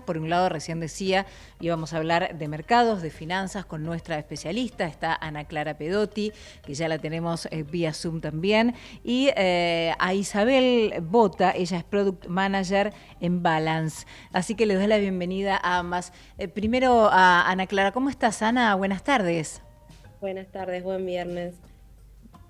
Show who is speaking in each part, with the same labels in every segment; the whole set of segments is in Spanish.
Speaker 1: Por un lado, recién decía, íbamos a hablar de mercados, de finanzas con nuestra especialista, está Ana Clara Pedotti, que ya la tenemos vía Zoom también, y a Isabel Bota, ella es Product Manager en Balance. Así que les doy la bienvenida a ambas. Primero a Ana Clara, ¿cómo estás, Ana? Buenas tardes.
Speaker 2: Buenas tardes, buen viernes.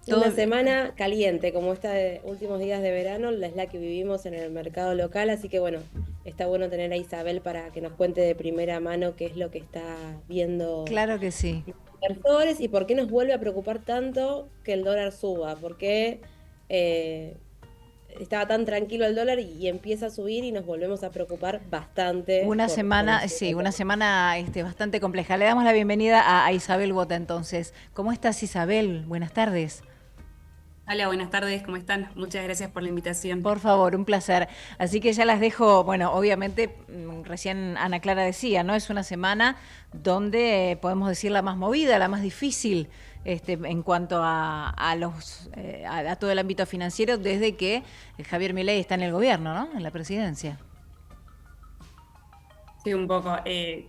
Speaker 2: Una
Speaker 1: ¿Todo
Speaker 2: semana caliente, como esta de últimos días de verano, es la que vivimos en el mercado local, así que bueno, está bueno tener a Isabel para que nos cuente de primera mano qué es lo que está viendo
Speaker 1: Claro que sí.
Speaker 2: los inversores y por qué nos vuelve a preocupar tanto que el dólar suba, porque estaba tan tranquilo el dólar y empieza a subir y nos volvemos a preocupar bastante
Speaker 1: Una
Speaker 2: por el
Speaker 1: semana,
Speaker 2: tema
Speaker 1: sí,
Speaker 2: del
Speaker 1: una
Speaker 2: dólar.
Speaker 1: semana bastante compleja. Le damos la bienvenida a Isabel Bota entonces. ¿Cómo estás, Isabel? Buenas tardes.
Speaker 3: Hola, buenas tardes, ¿cómo están? Muchas gracias por la invitación.
Speaker 1: Por favor, un placer. Así que ya las dejo, bueno, obviamente, recién Ana Clara decía, ¿no? Es una semana donde podemos decir la más movida, la más difícil en cuanto a todo el ámbito financiero desde que Javier Milei está en el gobierno, ¿no? En la presidencia.
Speaker 3: Sí, un poco.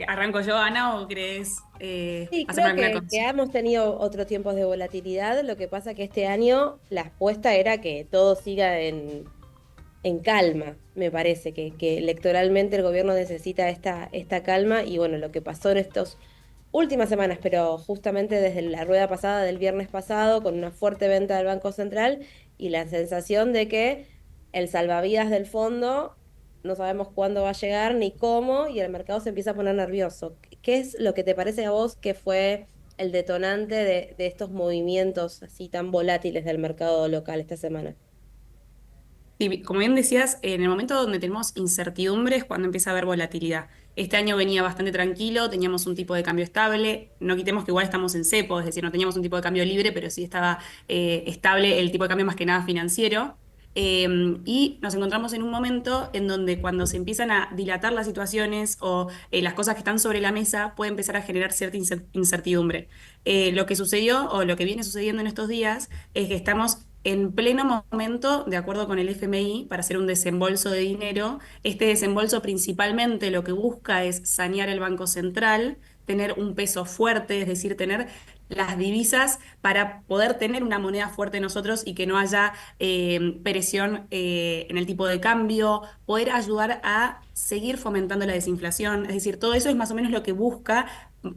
Speaker 3: ¿Arranco yo, Ana, o querés
Speaker 2: Sí,
Speaker 3: hacerme
Speaker 2: creo
Speaker 3: alguna
Speaker 2: que
Speaker 3: consulta?
Speaker 2: hemos tenido otros tiempos de volatilidad. Lo que pasa que este año la apuesta era que todo siga en calma, me parece, que electoralmente el gobierno necesita esta calma. Y bueno, lo que pasó en estas últimas semanas, pero justamente desde la rueda pasada del viernes pasado, con una fuerte venta del Banco Central y la sensación de que el salvavidas del fondo no sabemos cuándo va a llegar ni cómo, y el mercado se empieza a poner nervioso. ¿Qué es lo que te parece a vos que fue el detonante de estos movimientos así tan volátiles del mercado local esta semana?
Speaker 3: Sí, como bien decías, en el momento donde tenemos incertidumbre es cuando empieza a haber volatilidad. Este año venía bastante tranquilo, teníamos un tipo de cambio estable, no quitemos que igual estamos en cepo, es decir, no teníamos un tipo de cambio libre, pero sí estaba estable el tipo de cambio más que nada financiero. Eh, y nos encontramos en un momento en donde cuando se empiezan a dilatar las situaciones o las cosas que están sobre la mesa, puede empezar a generar cierta incertidumbre. Lo que sucedió o lo que viene sucediendo en estos días es que estamos en pleno momento, de acuerdo con el FMI, para hacer un desembolso de dinero. Este desembolso principalmente lo que busca es sanear el Banco Central, tener un peso fuerte, es decir, tener las divisas para poder tener una moneda fuerte nosotros y que no haya presión en el tipo de cambio, poder ayudar a seguir fomentando la desinflación. Es decir, todo eso es más o menos lo que busca,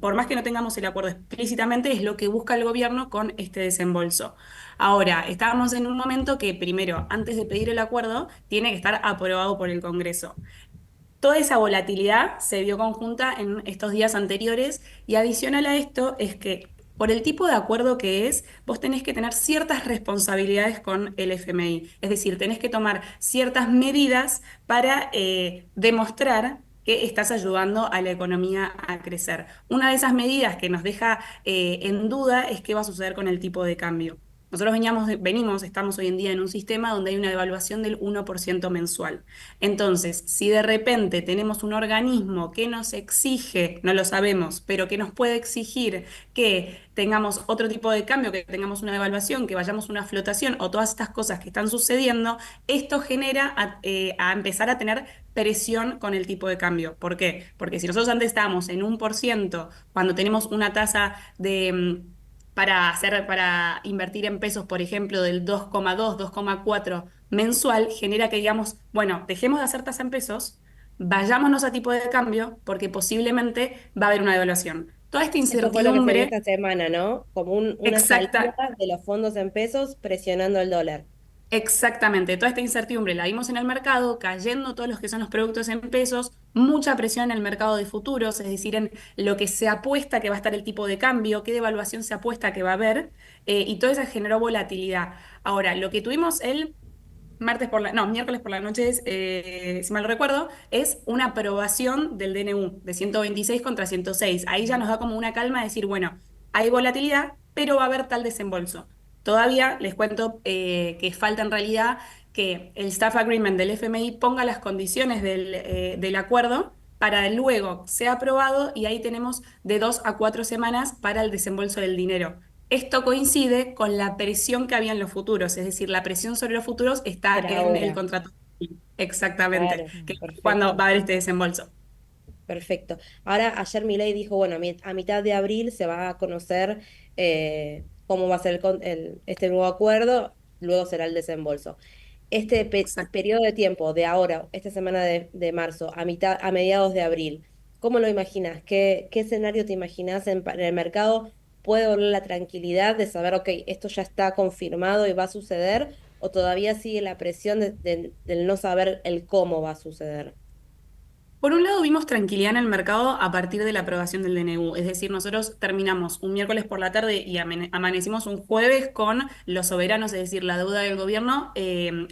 Speaker 3: por más que no tengamos el acuerdo explícitamente, es lo que busca el gobierno con este desembolso. Ahora, estábamos en un momento que primero, antes de pedir el acuerdo, tiene que estar aprobado por el Congreso. Toda esa volatilidad se vio conjunta en estos días anteriores y adicional a esto es que por el tipo de acuerdo que es, vos tenés que tener ciertas responsabilidades con el FMI. Es decir, tenés que tomar ciertas medidas para demostrar que estás ayudando a la economía a crecer. Una de esas medidas que nos deja en duda es qué va a suceder con el tipo de cambio. Nosotros estamos hoy en día en un sistema donde hay una devaluación del 1% mensual. Entonces, si de repente tenemos un organismo que nos exige, no lo sabemos, pero que nos puede exigir que tengamos otro tipo de cambio, que tengamos una devaluación, que vayamos a una flotación o todas estas cosas que están sucediendo, esto genera a empezar a tener presión con el tipo de cambio. ¿Por qué? Porque si nosotros antes estábamos en 1%, cuando tenemos una tasa de para invertir en pesos, por ejemplo, del 2,2, 2,4 mensual, genera que digamos, bueno, dejemos de hacer tasa en pesos, vayámonos a tipo de cambio, porque posiblemente va a haber una devaluación. Toda esta
Speaker 2: Eso fue lo que se vio esta
Speaker 3: incertidumbre
Speaker 2: semana, ¿no? Como una salida
Speaker 3: exacta.
Speaker 2: de los fondos en pesos presionando el dólar.
Speaker 3: Exactamente, toda esta incertidumbre la vimos en el mercado, cayendo todos los que son los productos en pesos, mucha presión en el mercado de futuros, es decir, en lo que se apuesta que va a estar el tipo de cambio, qué devaluación se apuesta que va a haber, y todo eso generó volatilidad. Ahora, lo que tuvimos el miércoles por la noche, si mal no recuerdo, es una aprobación del DNU de 126 contra 106. Ahí ya nos da como una calma de decir, bueno, hay volatilidad, pero va a haber tal desembolso. Todavía les cuento que falta en realidad que el Staff Agreement del FMI ponga las condiciones del acuerdo para luego sea aprobado y ahí tenemos de 2 a 4 semanas para el desembolso del dinero. Esto coincide con la presión que había en los futuros, es decir, la presión sobre los futuros está
Speaker 2: Era
Speaker 3: en el
Speaker 2: ahora.
Speaker 3: contrato. Exactamente,
Speaker 2: Claro,
Speaker 3: que es cuando
Speaker 2: perfecto.
Speaker 3: va a haber este desembolso.
Speaker 2: Perfecto. Ahora, ayer Milei dijo, bueno, a mitad de abril se va a conocer cómo va a ser este nuevo acuerdo, luego será el desembolso. Este
Speaker 3: Exacto.
Speaker 2: periodo de tiempo de ahora, esta semana de marzo, a mediados de abril, ¿cómo lo imaginas? ¿Qué escenario te imaginas en el mercado? ¿Puede volver la tranquilidad de saber, ok, esto ya está confirmado y va a suceder? ¿O todavía sigue la presión del no saber el cómo va a suceder?
Speaker 3: Por un lado, vimos tranquilidad en el mercado a partir de la aprobación del DNU, es decir, nosotros terminamos un miércoles por la tarde y amanecimos un jueves con los soberanos, es decir, la deuda del gobierno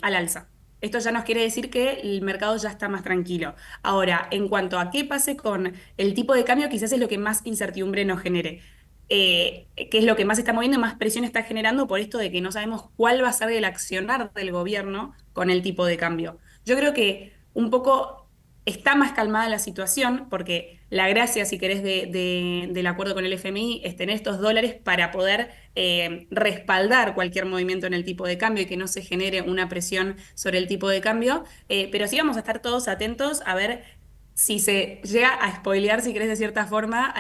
Speaker 3: al alza. Esto ya nos quiere decir que el mercado ya está más tranquilo. Ahora, en cuanto a qué pase con el tipo de cambio, quizás es lo que más incertidumbre nos genere. Que es lo que más está moviendo y más presión está generando por esto de que no sabemos cuál va a ser el accionar del gobierno con el tipo de cambio. Yo creo que un poco está más calmada la situación, porque la gracia, si querés, del acuerdo con el FMI es tener estos dólares para poder respaldar cualquier movimiento en el tipo de cambio y que no se genere una presión sobre el tipo de cambio. Pero sí vamos a estar todos atentos a ver si se llega a spoilear, si querés, de cierta forma,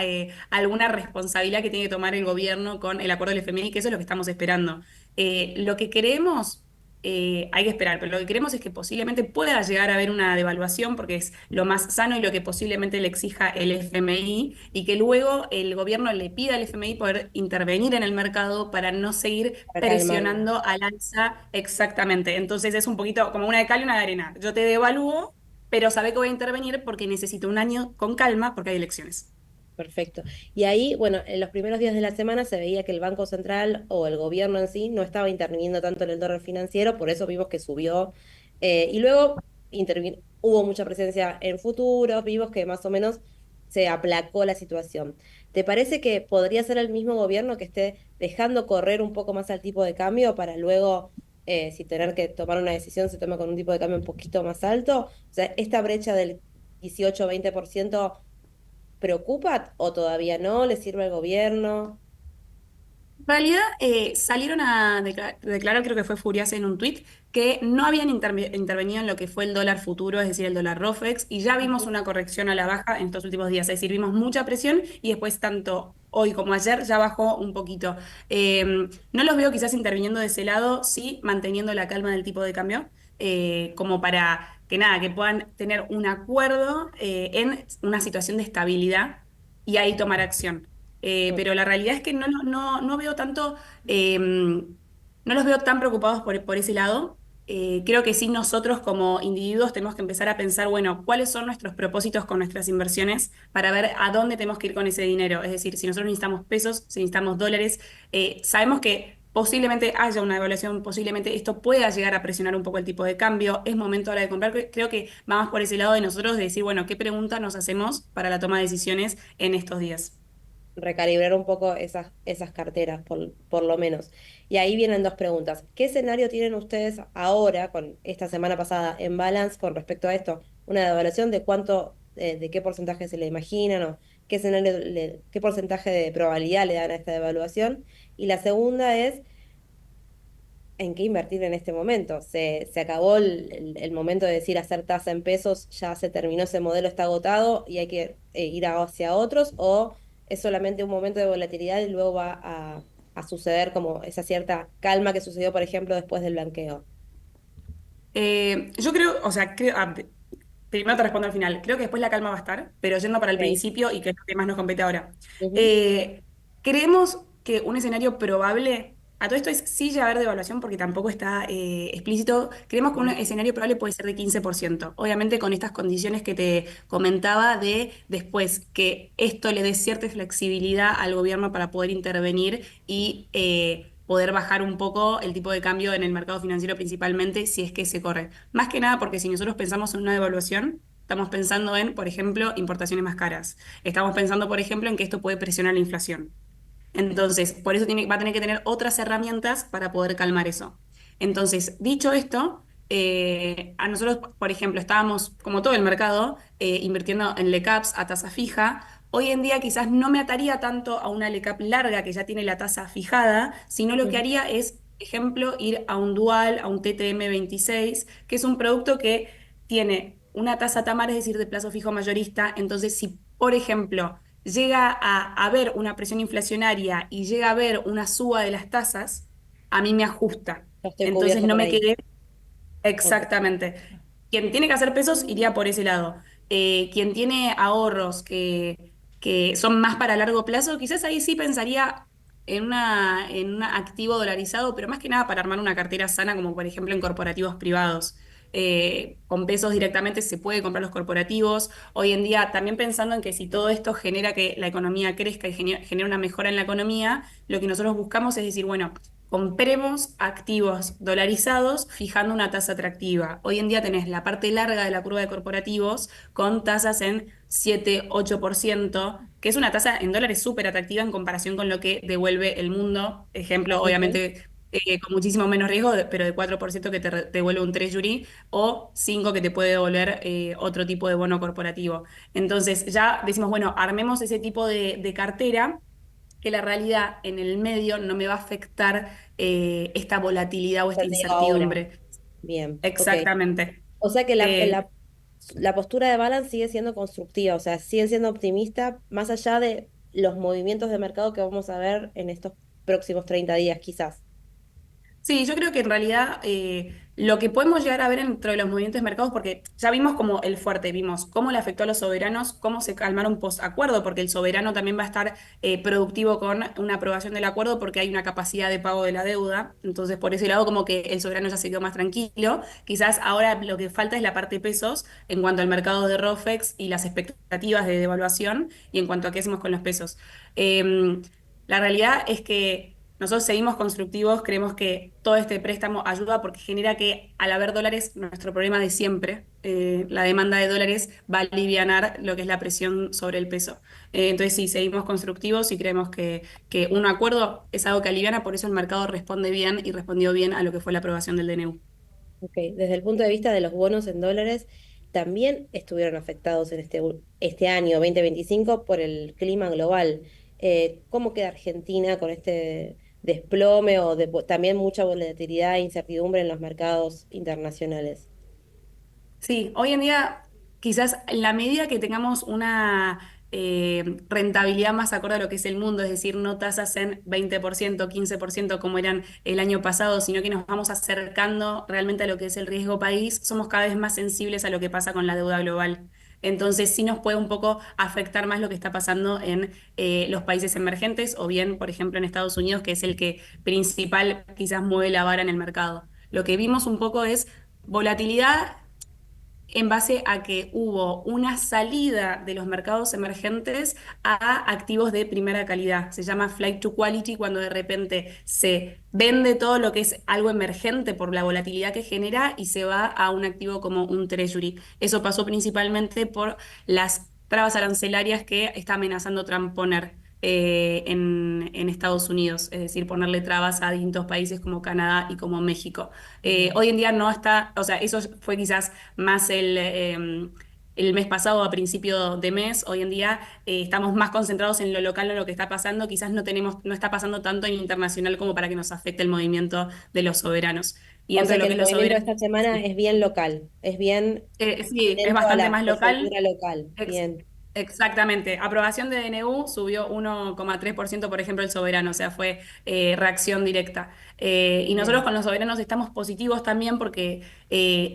Speaker 3: alguna responsabilidad que tiene que tomar el gobierno con el acuerdo del FMI, que eso es lo que estamos esperando. Lo que queremos hay que esperar, pero lo que queremos es que posiblemente pueda llegar a haber una devaluación, porque es lo más sano y lo que posiblemente le exija el FMI, y que luego el gobierno le pida al FMI poder intervenir en el mercado para no seguir
Speaker 2: Para calmarlo.
Speaker 3: presionando al alza exactamente. Entonces es un poquito como una de cal y una de arena. Yo te devalúo, pero sabe que voy a intervenir porque necesito un año con calma porque hay elecciones.
Speaker 2: Perfecto. Y ahí, bueno, en los primeros días de la semana se veía que el Banco Central o el gobierno en sí no estaba interviniendo tanto en el dólar financiero, por eso vimos que subió. Y luego hubo mucha presencia en futuros, vimos que más o menos se aplacó la situación. ¿Te parece que podría ser el mismo gobierno que esté dejando correr un poco más al tipo de cambio para luego, si tener que tomar una decisión, se tome con un tipo de cambio un poquito más alto? O sea, esta brecha del 18-20%. ¿Preocupa o todavía no? ¿Le sirve al gobierno?
Speaker 3: En realidad, salieron a declarar, creo que fue Furias en un tuit, que no habían intervenido en lo que fue el dólar futuro, es decir, el dólar ROFEX, y ya vimos
Speaker 2: Ujú.
Speaker 3: una corrección a la baja en estos últimos días. Es decir, vimos mucha presión y después, tanto hoy como ayer, ya bajó un poquito. Eh, no los veo quizás interviniendo de ese lado, sí manteniendo la calma del tipo de cambio, como para que nada, que puedan tener un acuerdo en una situación de estabilidad y ahí tomar acción. Pero la realidad es que no veo tanto, no los veo tan preocupados por ese lado. Creo que sí nosotros como individuos tenemos que empezar a pensar, bueno, cuáles son nuestros propósitos con nuestras inversiones para ver a dónde tenemos que ir con ese dinero. Es decir, si nosotros necesitamos pesos, si necesitamos dólares, sabemos que posiblemente haya una devaluación, posiblemente esto pueda llegar a presionar un poco el tipo de cambio. Es momento ahora de comprar. Creo que va más por ese lado de nosotros de decir, bueno, ¿qué preguntas nos hacemos para la toma de decisiones en estos días?
Speaker 2: Recalibrar un poco esas carteras, por lo menos. Y ahí vienen dos preguntas. ¿Qué escenario tienen ustedes ahora, con esta semana pasada, en balance con respecto a esto? Una evaluación de cuánto, de qué porcentaje se le imaginan o qué escenario, qué porcentaje de probabilidad le dan a esta evaluación. Y la segunda es en qué invertir en este momento. Se acabó el momento de decir hacer tasa en pesos, ya se terminó ese modelo, está agotado y hay que ir hacia otros, o es solamente un momento de volatilidad y luego va a suceder como esa cierta calma que sucedió, por ejemplo, después del blanqueo.
Speaker 3: Yo creo, o sea, primero te respondo al final. Creo que después la calma va a estar, pero yendo para el
Speaker 2: Ok.
Speaker 3: principio y que es lo que más nos compete ahora.
Speaker 2: Ujú,
Speaker 3: Eh, Creemos que un escenario probable, a todo esto es sí ya haber devaluación porque tampoco está explícito. Creemos que un
Speaker 2: ujú.
Speaker 3: escenario probable puede ser de 15%. Obviamente con estas condiciones que te comentaba de después que esto le dé cierta flexibilidad al gobierno para poder intervenir y poder bajar un poco el tipo de cambio en el mercado financiero principalmente si es que se corre. Más que nada porque si nosotros pensamos en una devaluación, estamos pensando en, por ejemplo, importaciones más caras. Estamos pensando, por ejemplo, en que esto puede presionar la inflación. Entonces, por eso va a tener que tener otras herramientas para poder calmar eso. Entonces, dicho esto, a nosotros, por ejemplo, estábamos, como todo el mercado, invirtiendo en LECAPs a tasa fija. Hoy en día quizás no me ataría tanto a una LECAP larga que ya tiene la tasa fijada, sino lo que
Speaker 2: Ujú.
Speaker 3: haría es, por ejemplo, ir a un dual, a un TTM 26, que es un producto que tiene una tasa TAMAR, es decir, de plazo fijo mayorista. Entonces, si, por ejemplo, llega a haber una presión inflacionaria y llega a haber una suba de las tasas, a mí me ajusta.
Speaker 2: Ya estoy
Speaker 3: Entonces
Speaker 2: cubierto
Speaker 3: no
Speaker 2: por
Speaker 3: me
Speaker 2: ahí.
Speaker 3: quedé
Speaker 2: Ok.
Speaker 3: exactamente. Quien tiene que hacer pesos iría por ese lado. Quien tiene ahorros que son más para largo plazo, quizás ahí sí pensaría en un activo dolarizado, pero más que nada para armar una cartera sana, como por ejemplo en corporativos privados. Con pesos directamente se puede comprar los corporativos. Hoy en día, también pensando en que si todo esto genera que la economía crezca y genera una mejora en la economía, lo que nosotros buscamos es decir, bueno, compremos activos dolarizados fijando una tasa atractiva. Hoy en día tenés la parte larga de la curva de corporativos con tasas en 7-8%, que es una tasa en dólares súper atractiva en comparación con lo que devuelve el mundo. Ejemplo,
Speaker 2: Ujú.
Speaker 3: obviamente con muchísimo menos riesgo, pero de 4% que te devuelve un treasury o 5 que te puede devolver otro tipo de bono corporativo. Entonces ya decimos, bueno, armemos ese tipo de cartera que la realidad en el medio no me va a afectar esta volatilidad o esta
Speaker 2: Ya te digo ahora.
Speaker 3: incertidumbre.
Speaker 2: Bien, ok.
Speaker 3: Exactamente.
Speaker 2: O sea que
Speaker 3: Eh,
Speaker 2: la postura de Balance sigue siendo constructiva, o sea, sigue siendo optimista más allá de los movimientos de mercado que vamos a ver en estos próximos 30 días, quizás.
Speaker 3: Sí, yo creo que en realidad lo que podemos llegar a ver dentro de los movimientos de mercados, porque ya vimos como el fuerte, vimos cómo le afectó a los soberanos, cómo se calmaron post-acuerdo, porque el soberano también va a estar productivo con una aprobación del acuerdo porque hay una capacidad de pago de la deuda. Entonces, por ese lado, como que el soberano ya se quedó más tranquilo. Quizás ahora lo que falta es la parte pesos en cuanto al mercado de ROFEX y las expectativas de devaluación y en cuanto a qué hacemos con los pesos. La realidad es que nosotros seguimos constructivos, creemos que todo este préstamo ayuda porque genera que al haber dólares, nuestro problema de siempre, la demanda de dólares va a alivianar lo que es la presión sobre el peso. Entonces sí, seguimos constructivos y creemos que un acuerdo es algo que aliviana, por eso el mercado responde bien y respondió bien a lo que fue la aprobación del DNU.
Speaker 2: Ok, desde el punto de vista de los bonos en dólares, también estuvieron afectados en este año 2025 por el clima global. ¿Cómo queda Argentina con este desplome o también mucha volatilidad e incertidumbre en los mercados internacionales?
Speaker 3: Sí, hoy en día quizás en la medida que tengamos una rentabilidad más acorde a lo que es el mundo, es decir, no tasas en 20%, 15% como eran el año pasado, sino que nos vamos acercando realmente a lo que es el riesgo país, somos cada vez más sensibles a lo que pasa con la deuda global. Entonces sí nos puede un poco afectar más lo que está pasando en los países emergentes o bien, por ejemplo, en Estados Unidos, que es el que principal quizás mueve la vara en el mercado. Lo que vimos un poco es volatilidad en base a que hubo una salida de los mercados emergentes a activos de primera calidad. Se llama flight to quality cuando de repente se vende todo lo que es algo emergente por la volatilidad que genera y se va a un activo como un treasury. Eso pasó principalmente por las trabas arancelarias que está amenazando Trump poner. En Estados Unidos, es decir, ponerle trabas a distintos países como Canadá y como México.
Speaker 2: Bien.
Speaker 3: Hoy en día no está, o sea, eso fue quizás más el mes pasado a principio de mes. Hoy en día estamos más concentrados en lo local, en lo que está pasando. Quizás no está pasando tanto en internacional como para que nos afecte el movimiento de los soberanos. Y
Speaker 2: O
Speaker 3: dentro
Speaker 2: sea
Speaker 3: de
Speaker 2: que
Speaker 3: lo que
Speaker 2: el
Speaker 3: es los
Speaker 2: movimiento de
Speaker 3: soberanos,
Speaker 2: esta semana
Speaker 3: sí.
Speaker 2: es bien local, es bien
Speaker 3: Sí, es
Speaker 2: atento a
Speaker 3: bastante
Speaker 2: la
Speaker 3: más local.
Speaker 2: coyuntura local.
Speaker 3: Ex-
Speaker 2: Bien.
Speaker 3: Exactamente. Aprobación de DNU subió 1,3%, por ejemplo, el soberano, o sea, fue reacción directa. Y nosotros
Speaker 2: Bien.
Speaker 3: con los soberanos estamos positivos también porque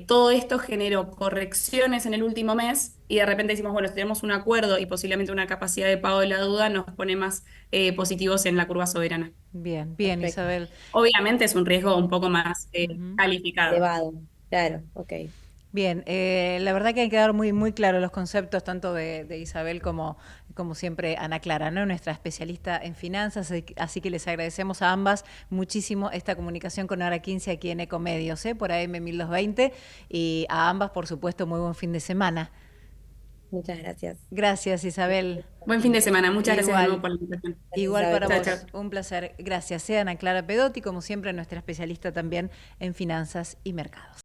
Speaker 3: todo esto generó correcciones en el último mes y de repente decimos, bueno, si tenemos un acuerdo y posiblemente una capacidad de pago de la deuda, nos pone más positivos en la curva soberana.
Speaker 1: Bien, bien,
Speaker 2: Perfecto.
Speaker 1: Isabel.
Speaker 3: Obviamente es un riesgo un poco más
Speaker 1: Ujú.
Speaker 3: calificado.
Speaker 2: Elevado. Claro, ok.
Speaker 1: Bien, la verdad que hay que dar muy, muy claros los conceptos tanto de Isabel como siempre Ana Clara, ¿no? Nuestra especialista en finanzas, así que les agradecemos a ambas muchísimo esta comunicación con Hora 15 aquí en Ecomedios, por AM 1220 y a ambas, por supuesto, muy buen fin de semana.
Speaker 2: Muchas gracias.
Speaker 1: Gracias, Isabel.
Speaker 3: Buen fin de semana. Muchas gracias de nuevo
Speaker 1: Igual,
Speaker 3: por la invitación.
Speaker 2: Gracias,
Speaker 1: igual
Speaker 2: Isabel.
Speaker 1: para
Speaker 3: Chao,
Speaker 2: Hasta
Speaker 3: chao.
Speaker 1: vos, un placer. Gracias. Sea Ana Clara Pedotti, como siempre, nuestra especialista también en finanzas y mercados.